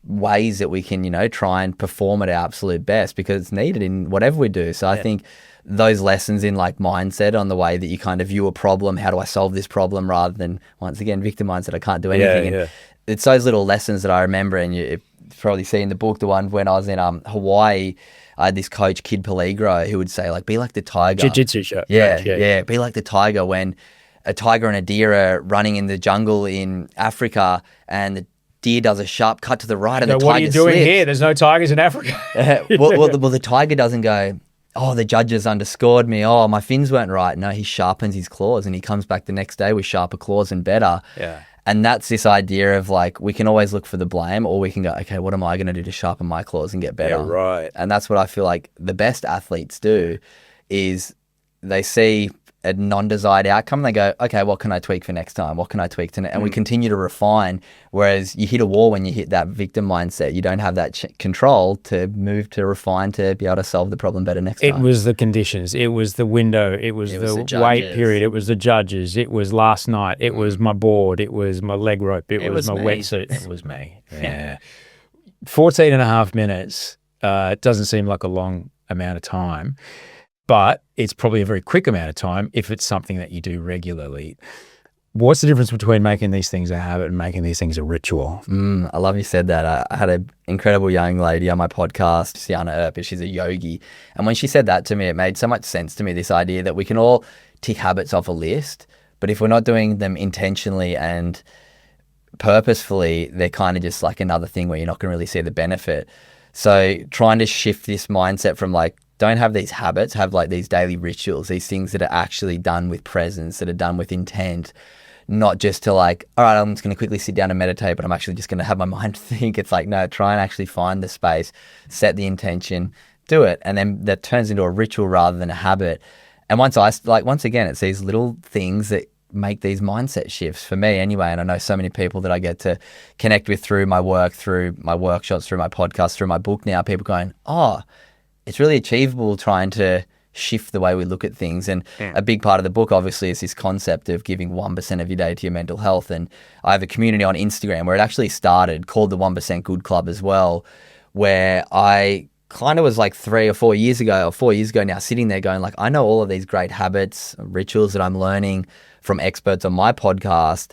ways that we can, try and perform at our absolute best, because it's needed in whatever we do. So I think those lessons in like mindset, on the way that you kind of view a problem, how do I solve this problem, rather than, once again, victim mindset, I can't do anything. And it's those little lessons that I remember, and you probably see in the book, the one when I was in Hawaii, I had this coach, Kid Peligro, who would say, like, be like the tiger. Jiu-jitsu show. Yeah. Be like the tiger. When a tiger and a deer are running in the jungle in Africa, and the deer does a sharp cut to the right, and the tiger what are you doing slips. here? There's no tigers in Africa. Well, the tiger doesn't go, oh, the judges underscored me. Oh, my fins weren't right. No, he sharpens his claws, and he comes back the next day with sharper claws and better. Yeah. And that's this idea of, like, we can always look for the blame, or we can go, okay, what am I going to do to sharpen my claws and get better? Yeah, right. And that's what I feel like the best athletes do, is they see a non-desired outcome. They go, okay, what can I tweak for next time? What can I tweak to? And we continue to refine. Whereas you hit a wall when you hit that victim mindset. You don't have that control to move, to refine, to be able to solve the problem better next time. It was the conditions. It was the window. It was the wait period. It was the judges. It was last night. It was my board. It was my leg rope. It was my wetsuit. It was me. Yeah. 14 and a half minutes. It doesn't seem like a long amount of time, but it's probably a very quick amount of time if it's something that you do regularly. What's the difference between making these things a habit and making these things a ritual? I love you said that. I had an incredible young lady on my podcast, Sienna Earp. She's a yogi. And when she said that to me, it made so much sense to me, this idea that we can all tick habits off a list, but if we're not doing them intentionally and purposefully, they're kind of just like another thing where you're not going to really see the benefit. So trying to shift this mindset from, like, don't have these habits, have like these daily rituals, these things that are actually done with presence, that are done with intent, not just to, like, all right, I'm just going to quickly sit down and meditate, but I'm actually just going to have my mind think. It's like, no, try and actually find the space, set the intention, do it. And then that turns into a ritual rather than a habit. And once again, it's these little things that make these mindset shifts for me anyway. And I know so many people that I get to connect with through my work, through my workshops, through my podcast, through my book now, people going, oh, it's really achievable trying to shift the way we look at things. And a big part of the book, obviously, is this concept of giving 1% of your day to your mental health. And I have a community on Instagram where it actually started, called the 1% Good Club as well, where I kind of was like 3 or 4 years ago, or 4 years ago now, sitting there going like, I know all of these great habits, rituals that I'm learning from experts on my podcast,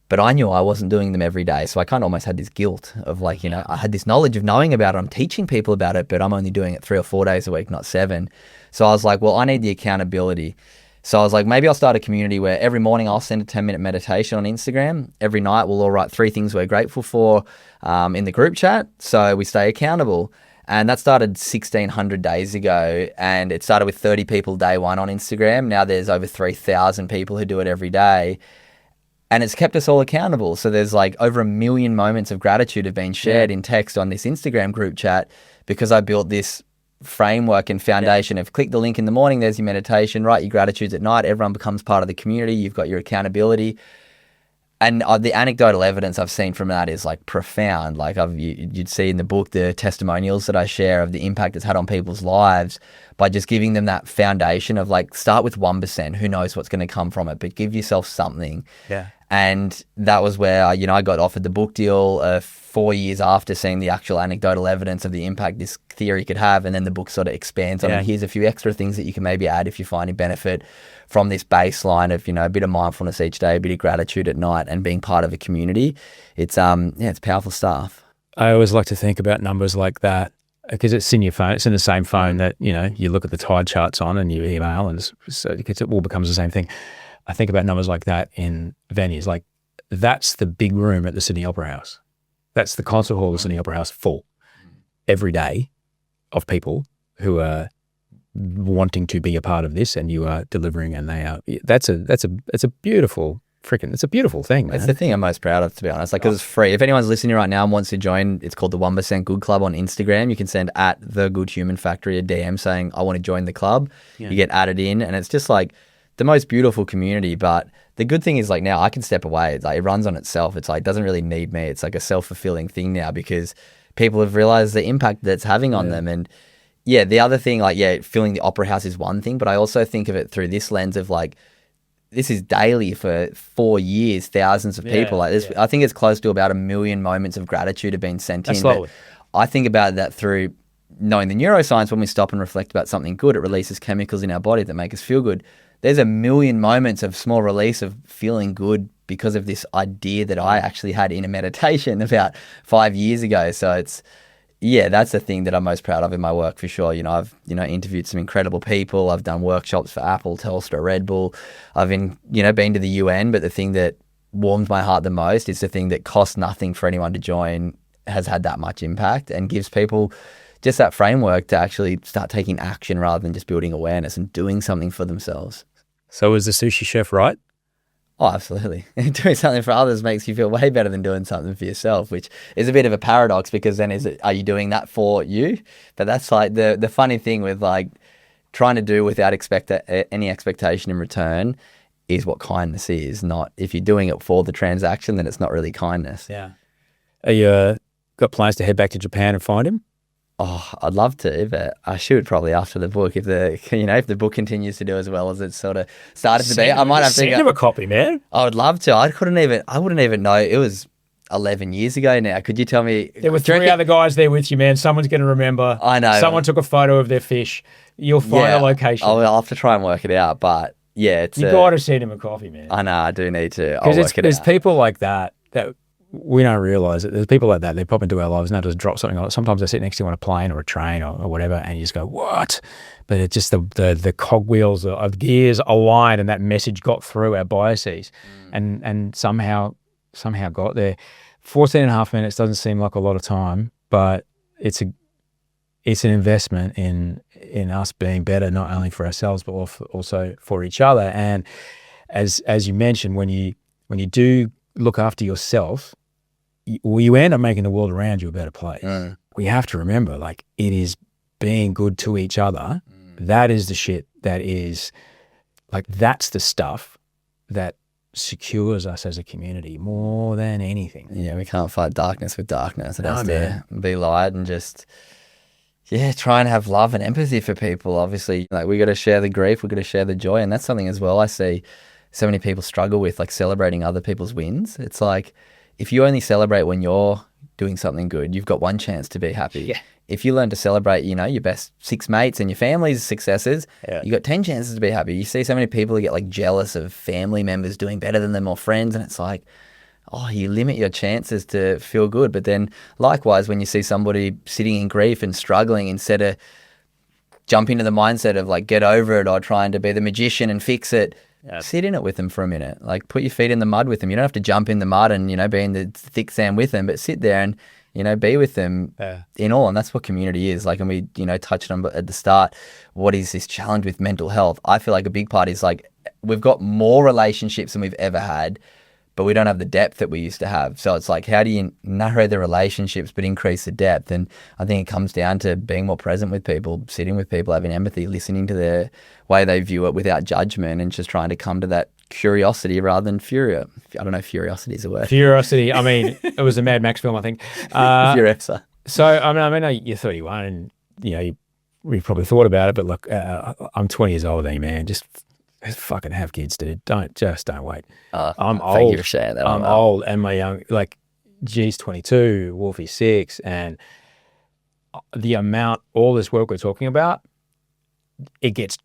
but I knew I wasn't doing them every day. So I kind of almost had this guilt of like, I had this knowledge of knowing about it. I'm teaching people about it, but I'm only doing it 3 or 4 days a week, not 7. So I was like, well, I need the accountability. So I was like, maybe I'll start a community where every morning I'll send a 10-minute meditation on Instagram. Every night we'll all write 3 things we're grateful for in the group chat, so we stay accountable. And that started 1,600 days ago, and it started with 30 people day one on Instagram. Now there's over 3,000 people who do it every day. And it's kept us all accountable. So there's like over 1 million moments of gratitude have been shared in text on this Instagram group chat because I built this framework and foundation of click the link in the morning, there's your meditation, write your gratitudes at night. Everyone becomes part of the community. You've got your accountability. And the anecdotal evidence I've seen from that is like profound. Like you'd see in the book, the testimonials that I share of the impact it's had on people's lives by just giving them that foundation of like, start with 1%. Who knows what's going to come from it, but give yourself something. Yeah. And that was where, I got offered the book deal 4 years after seeing the actual anecdotal evidence of the impact this theory could have. And then the book sort of expands on it. Here's a few extra things that you can maybe add if you find any benefit from this baseline of, a bit of mindfulness each day, a bit of gratitude at night, and being part of a community. It's it's powerful stuff. I always like to think about numbers like that because it's in your phone. It's in the same phone that, you look at the tide charts on and you email, and so it all becomes the same thing. I think about numbers like that in venues. Like, that's the big room at the Sydney Opera House. That's the concert hall of the Sydney Opera House full every day of people who are wanting to be a part of this, and you are delivering, and they are. It's a beautiful thing, man. It's the thing I'm most proud of, to be honest. Like, because it's free. If anyone's listening right now and wants to join, it's called the 1% Good Club on Instagram. You can send at the Good Human Factory a DM saying, I want to join the club. Yeah. You get added in, and it's just like the most beautiful community. But the good thing is, like, now I can step away. It's like, it runs on itself. It's like, it doesn't really need me. It's like a self-fulfilling thing now because people have realized the impact that's having on them. And the other thing, like, filling the opera house is one thing, but I also think of it through this lens of like, this is daily for 4 years, thousands of people like this. I think it's close to about 1 million moments of gratitude have been sent in. Slowly. I think about that through knowing the neuroscience. When we stop and reflect about something good, it releases chemicals in our body that make us feel good. There's 1 million moments of small release of feeling good because of this idea that I actually had in a meditation about 5 years ago. So it's, that's the thing that I'm most proud of in my work, for sure. I've, interviewed some incredible people. I've done workshops for Apple, Telstra, Red Bull. I've been to the UN, but the thing that warms my heart the most is the thing that costs nothing for anyone to join, has had that much impact, and gives people just that framework to actually start taking action rather than just building awareness and doing something for themselves. So is the sushi chef right? Oh, absolutely. Doing something for others makes you feel way better than doing something for yourself, which is a bit of a paradox, because then are you doing that for you? But that's like the funny thing with like trying to do without any expectation in return is what kindness is. Not if you're doing it for the transaction, then it's not really kindness. Yeah. Are you got plans to head back to Japan and find him? Oh, I'd love to, but I should probably after the book. If the book continues to do as well as it's sort of started to be, I might have to send him a copy, man. I would love to. I wouldn't even know. It was 11 years ago now. Could you tell me? There were 3 other guys there with you, man. Someone's going to remember. I know. Someone took a photo of their fish. You'll find a location. I'll have to try and work it out, but you got to send him a coffee, man. I know. I do need to. Because there's people like that we don't realise it. There's people like that. They pop into our lives and they just drop something on it. Sometimes they sit next to you on a plane or a train or whatever, and you just go, what? But it's just the cogwheels of gears aligned, and that message got through our biases and somehow got there. 14 and a half minutes doesn't seem like a lot of time, but it's an investment in us being better, not only for ourselves, but also for each other. And as you mentioned, when you do look after yourself, you end up making the world around you a better place. We have to remember, like, it is being good to each other. That is the shit that is, like, that's the stuff that secures us as a community more than anything. Yeah, we can't fight darkness with darkness. It has to be light, and just, try and have love and empathy for people. Obviously, like, we got to share the grief, we got to share the joy, and that's something as well I see so many people struggle with, like celebrating other people's wins. It's like, if you only celebrate when you're doing something good, you've got one chance to be happy. Yeah. If you learn to celebrate, your best 6 mates and your family's successes, Yeah. you got 10 chances to be happy. You see so many people who get like jealous of family members doing better than them or friends, and it's like, oh, you limit your chances to feel good. But then likewise, when you see somebody sitting in grief and struggling, instead of jump into the mindset of like get over it or trying to be the magician and fix it, sit in it with them for a minute. Like put your feet in the mud with them. You don't have to jump in the mud and, be in the thick sand with them, but sit there and, be with them in all. And that's what community is. Like, and we, touched on at the start, what is this challenge with mental health? I feel like a big part is like, we've got more relationships than we've ever had, but we don't have the depth that we used to have. So it's like, how do you narrow the relationships but increase the depth? And I think it comes down to being more present with people, sitting with people, having empathy, listening to their way they view it without judgment, and just trying to come to that curiosity rather than furia. I don't know if curiosity is a word. Curiosity. I mean, it was a Mad Max film, I think. Furiosa. So, I mean, you're 31 and, we've probably thought about it, but look, I'm 20 years older than you, man. Just fucking have kids, dude. Don't wait. I'm old. Thank you for sharing that. I'm old, and my young, like, G's 22, Wolfie's 6, and the amount, all this work we're talking about, it gets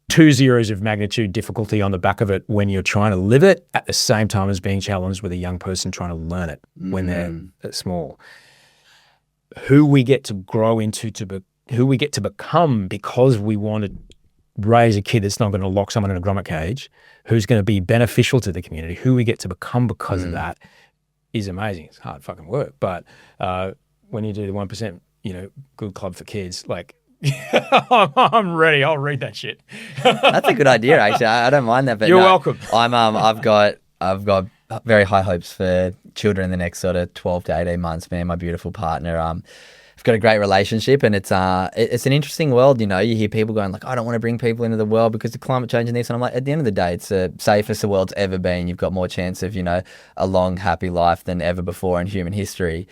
2 zeros of magnitude difficulty on the back of it when you're trying to live it at the same time as being challenged with a young person trying to learn it when they're small. Who we get to grow into, who we get to become because we want to raise a kid that's not going to lock someone in a grommet cage, who's going to be beneficial to the community, who we get to become because of that is amazing. It's hard fucking work. But when you do the 1%, good club for kids, like, I'm ready. I'll read that shit. That's a good idea, actually. I don't mind that. But you're welcome. I've got very high hopes for children in the next sort of 12 to 18 months. Me and my beautiful partner. We've got a great relationship, and it's an interesting world. You hear people going like, I don't want to bring people into the world because of climate change and this. And I'm like, at the end of the day, it's the safest the world's ever been. You've got more chance of, a long, happy life than ever before in human history.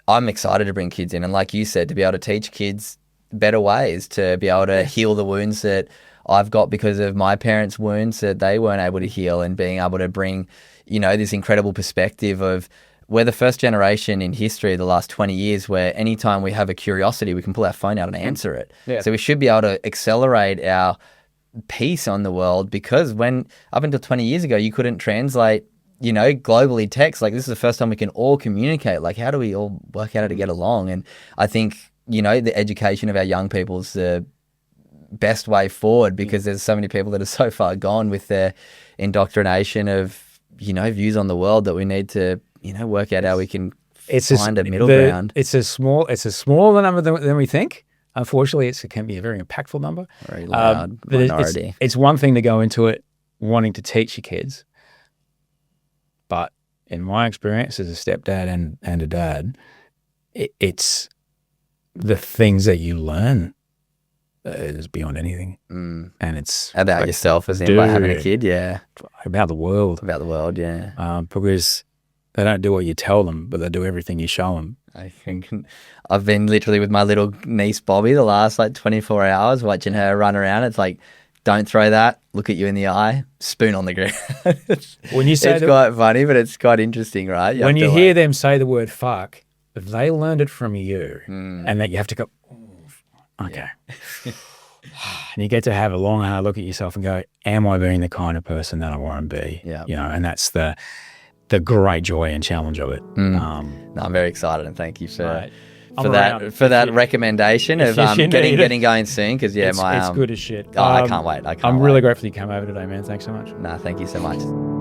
I'm excited to bring kids in. And like you said, to be able to teach kids better ways, to be able to heal the wounds that I've got because of my parents' wounds that they weren't able to heal, and being able to bring, this incredible perspective of, we're the first generation in history, the last 20 years, where anytime we have a curiosity, we can pull our phone out and answer it. Yeah. So we should be able to accelerate our peace on the world, because when up until 20 years ago, you couldn't translate, globally text. Like, this is the first time we can all communicate. Like, how do we all work out how to get along? And I think, the education of our young people is the best way forward, because there's so many people that are so far gone with their indoctrination of, views on the world, that we need to, work out how we can find a middle ground. It's a smaller number than we think. Unfortunately, it can be a very impactful number. Very loud minority. It's one thing to go into it wanting to teach your kids, but in my experience as a stepdad and a dad, it's the things that you learn is beyond anything. And it's about like, yourself, as in by having a kid. Yeah. About the world. Yeah. Because they don't do what you tell them, but they do everything you show them. I think I've been literally with my little niece Bobby the last 24 hours watching her run around. It's like, don't throw that, look at you in the eye, spoon on the ground. When you say it's quite funny, but it's quite interesting, right? When you hear them say the word fuck, they learned it from you, and that you have to go, oh, okay. Yeah. And you get to have a long, hard look at yourself and go, am I being the kind of person that I want to be? Yeah. And that's the great joy and challenge of it. No, I'm very excited, and thank you for that recommendation of getting going soon, because it's good as shit. I can't wait. I'm really grateful you came over today, man. Thanks so much. Thank you so much.